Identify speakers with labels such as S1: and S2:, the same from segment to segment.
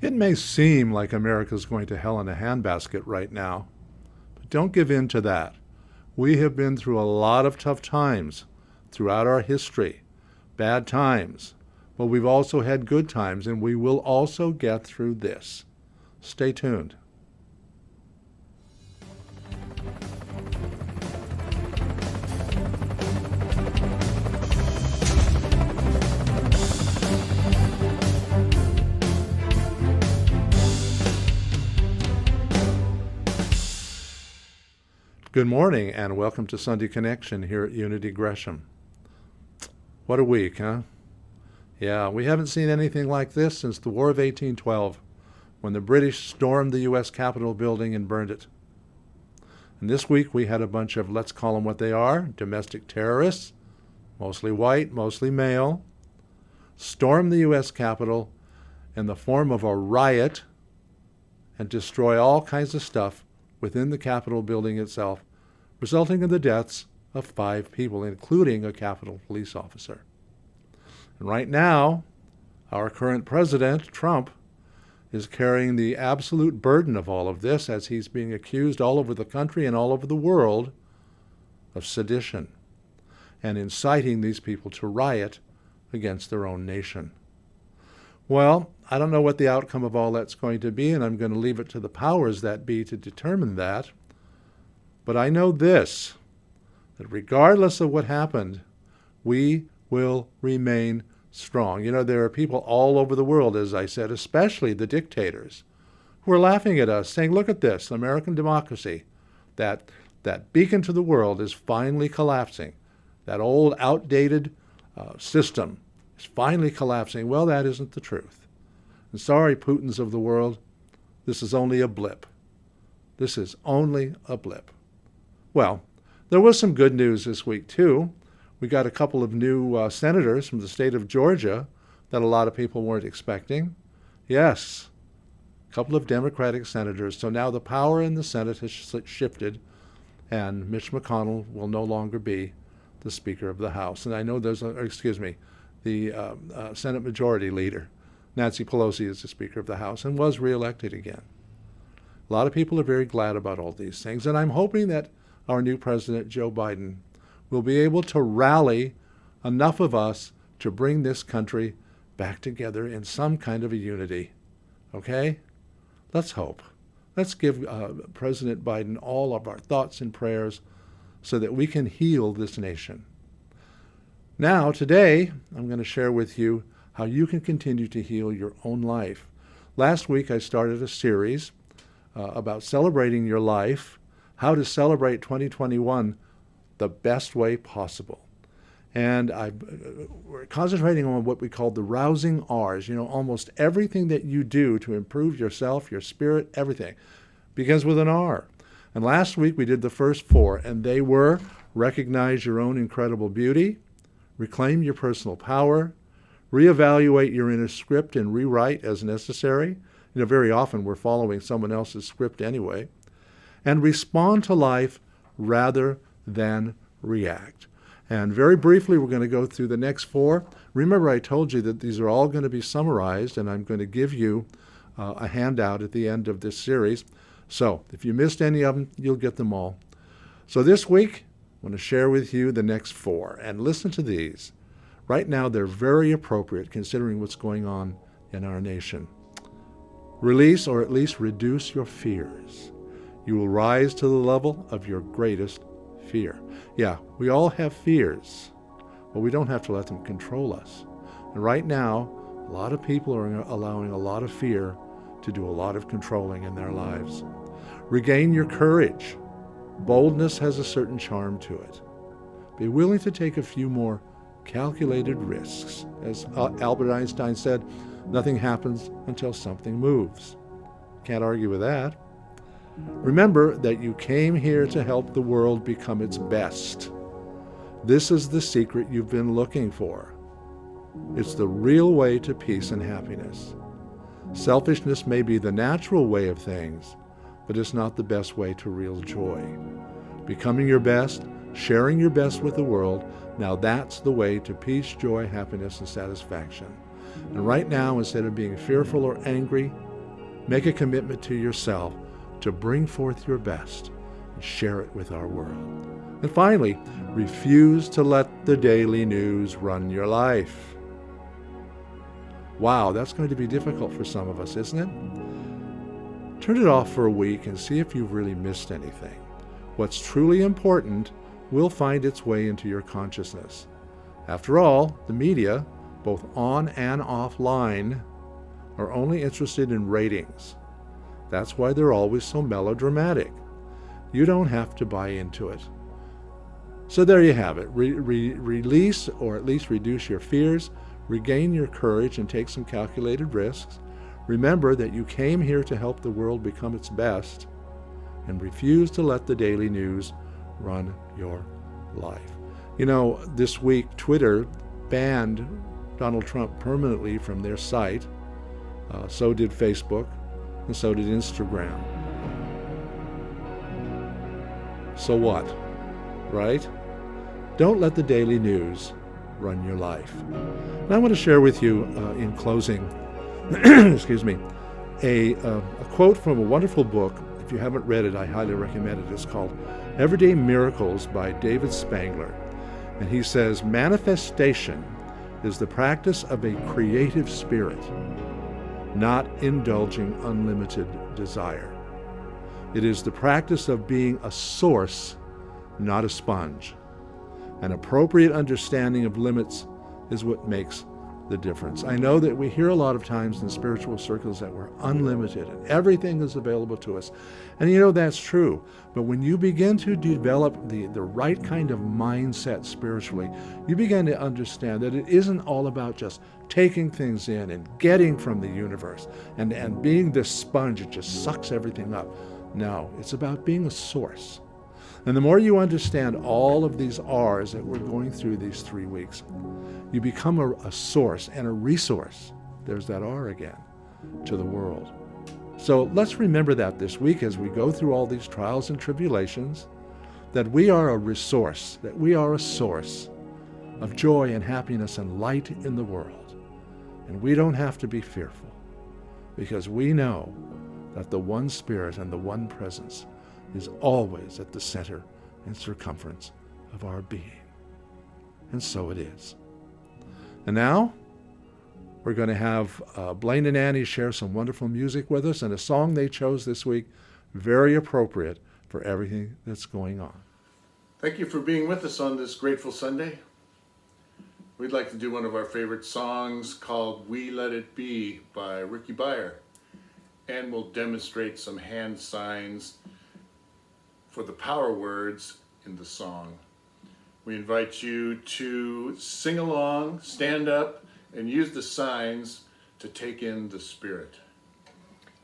S1: It may seem like America's going to hell in a handbasket right now, but don't give in to that. We have been through a lot of tough times throughout our history, bad times, but we've also had good times, and we will also get through this. Stay tuned. Good morning and welcome to Sunday Connection here at Unity Gresham. What a week, huh? Yeah, we haven't seen anything like this since the War of 1812, when the British stormed the U.S. Capitol building and burned it. And this week we had a bunch of, let's call them what they are, domestic terrorists, mostly white, mostly male, storm the U.S. Capitol in the form of a riot and destroy all kinds of stuff within the Capitol building itself, resulting in the deaths of 5 people, including a Capitol police officer. And right now, our current president, Trump, is carrying the absolute burden of all of this as he's being accused all over the country and all over the world of sedition and inciting these people to riot against their own nation. Well, I don't know what the outcome of all that's going to be, and I'm going to leave it to the powers that be to determine that. But I know this, that regardless of what happened, we will remain strong. You know, there are people all over the world, as I said, especially the dictators, who are laughing at us, saying, look at this, American democracy, that beacon to the world is finally collapsing. That old, outdated system is finally collapsing. Well, that isn't the truth. And sorry, Putins of the world, this is only a blip. This is only a blip. Well, there was some good news this week, too. We got a couple of new senators from the state of Georgia that a lot of people weren't expecting. Yes, a couple of Democratic senators. So now the power in the Senate has shifted, and Mitch McConnell will no longer be the Speaker of the House. And I know the Senate Majority Leader, Nancy Pelosi, is the Speaker of the House and was reelected again. A lot of people are very glad about all these things, and I'm hoping that our new President, Joe Biden, will be able to rally enough of us to bring this country back together in some kind of a unity. Okay? Let's hope. Let's give President Biden all of our thoughts and prayers so that we can heal this nation. Now, today, I'm going to share with you how you can continue to heal your own life. Last week, I started a series about celebrating your life, how to celebrate 2021 the best way possible. And we're concentrating on what we call the Rousing R's, almost everything that you do to improve yourself, your spirit, everything begins with an R. And last week we did the first 4, and they were recognize your own incredible beauty, reclaim your personal power, reevaluate your inner script and rewrite as necessary. Very often we're following someone else's script anyway. And respond to life rather than react. And very briefly, we're going to go through the next 4. Remember, I told you that these are all going to be summarized, and I'm going to give you a handout at the end of this series. So if you missed any of them, you'll get them all. So this week, I want to share with you the next 4, and listen to these. Right now, they're very appropriate considering what's going on in our nation. Release, or at least reduce, your fears. You will rise to the level of your greatest fear. Yeah, we all have fears, but we don't have to let them control us. And right now, a lot of people are allowing a lot of fear to do a lot of controlling in their lives. Regain your courage. Boldness has a certain charm to it. Be willing to take a few more calculated risks. As Albert Einstein said, nothing happens until something moves. Can't argue with that. Remember that you came here to help the world become its best. This is the secret you've been looking for. It's the real way to peace and happiness. Selfishness may be the natural way of things, but it's not the best way to real joy. Becoming your best, sharing your best with the world, now that's the way to peace, joy, happiness, and satisfaction. And right now, instead of being fearful or angry, Make a commitment to yourself to bring forth your best and share it with our world. And finally, refuse to let the daily news run your life. Wow, that's going to be difficult for some of us, isn't it? Turn it off for a week and see if you've really missed anything. What's truly important will find its way into your consciousness. After all, the media, both on and offline, are only interested in ratings. That's why they're always so melodramatic. You don't have to buy into it. So there you have it. Release, or at least reduce your fears, regain your courage, and take some calculated risks. Remember that you came here to help the world become its best, and refuse to let the daily news run your life. You know, this week Twitter banned Donald Trump permanently from their site. So did Facebook, and so did Instagram. So what, right? Don't let the daily news run your life. And I want to share with you in closing, excuse me, a quote from a wonderful book. If you haven't read it, I highly recommend it. It's called Everyday Miracles by David Spangler. And he says, manifestation is the practice of a creative spirit, not indulging unlimited desire. It is the practice of being a source, not a sponge. An appropriate understanding of limits is what makes the difference. I know that we hear a lot of times in spiritual circles that we're unlimited and everything is available to us. And you know, that's true. But when you begin to develop the right kind of mindset spiritually, you begin to understand that it isn't all about just taking things in and getting from the universe and being this sponge that just sucks everything up. No, it's about being a source. And the more you understand all of these R's that we're going through these 3 weeks, you become a source and a resource, there's that R again, to the world. So let's remember that this week as we go through all these trials and tribulations, that we are a resource, that we are a source of joy and happiness and light in the world. And we don't have to be fearful, because we know that the one Spirit and the one presence is always at the center and circumference of our being. And so it is. And now, we're going to have Blaine and Annie share some wonderful music with us, and a song they chose this week, very appropriate for everything that's going on.
S2: Thank you for being with us on this grateful Sunday. We'd like to do one of our favorite songs called We Let It Be by Ricky Beyer. And we'll demonstrate some hand signs for the power words in the song. We invite you to sing along, stand up, and use the signs to take in the Spirit.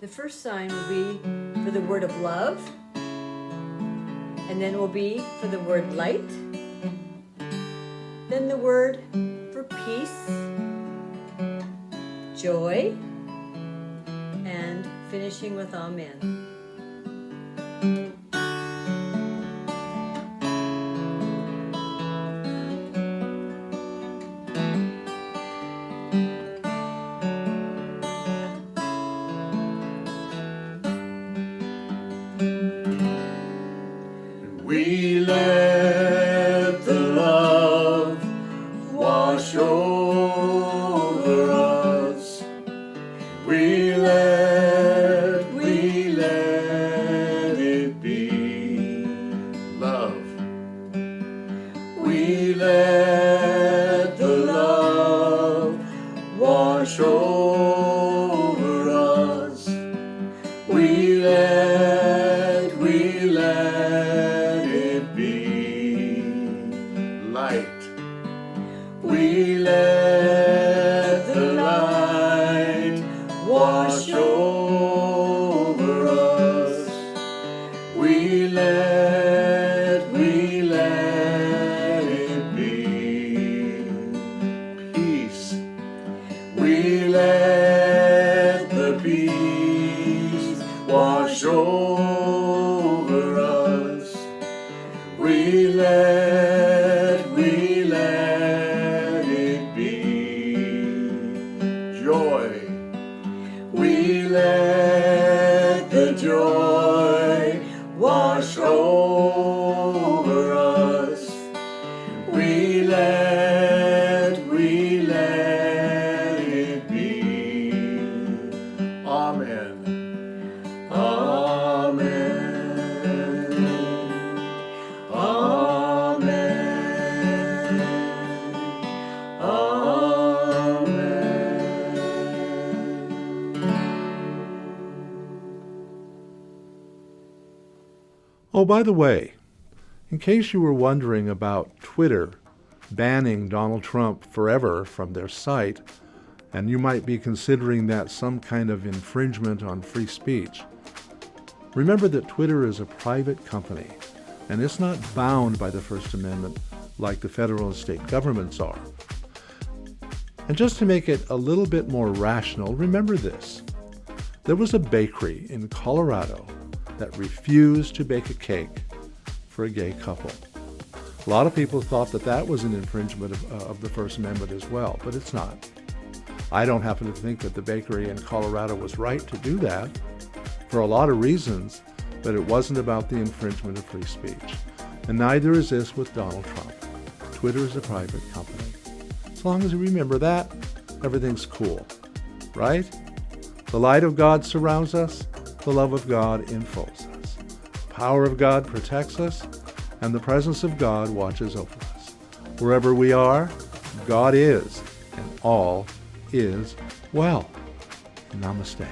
S3: The first sign will be for the word of love, and then will be for the word light, then the word for peace, joy, and finishing with amen.
S2: We let the love wash over us. We let it be love. We let the love wash over us. We let it be light. We let the light wash over us. We let it be peace. We let the peace wash over us. We let it be joy. We let joy wash over us. We let it be. Amen. Amen. Amen.
S1: Oh, by the way, in case you were wondering about Twitter banning Donald Trump forever from their site, and you might be considering that some kind of infringement on free speech, remember that Twitter is a private company, and it's not bound by the First Amendment like the federal and state governments are. And just to make it a little bit more rational, remember this. There was a bakery in Colorado that refused to bake a cake for a gay couple. A lot of people thought that that was an infringement of the First Amendment as well, but it's not. I don't happen to think that the bakery in Colorado was right to do that for a lot of reasons, but it wasn't about the infringement of free speech. And neither is this with Donald Trump. Twitter is a private company. As long as you remember that, everything's cool, right? The light of God surrounds us, the love of God enfolds us. The power of God protects us, and the presence of God watches over us. Wherever we are, God is, and all is well. Namaste.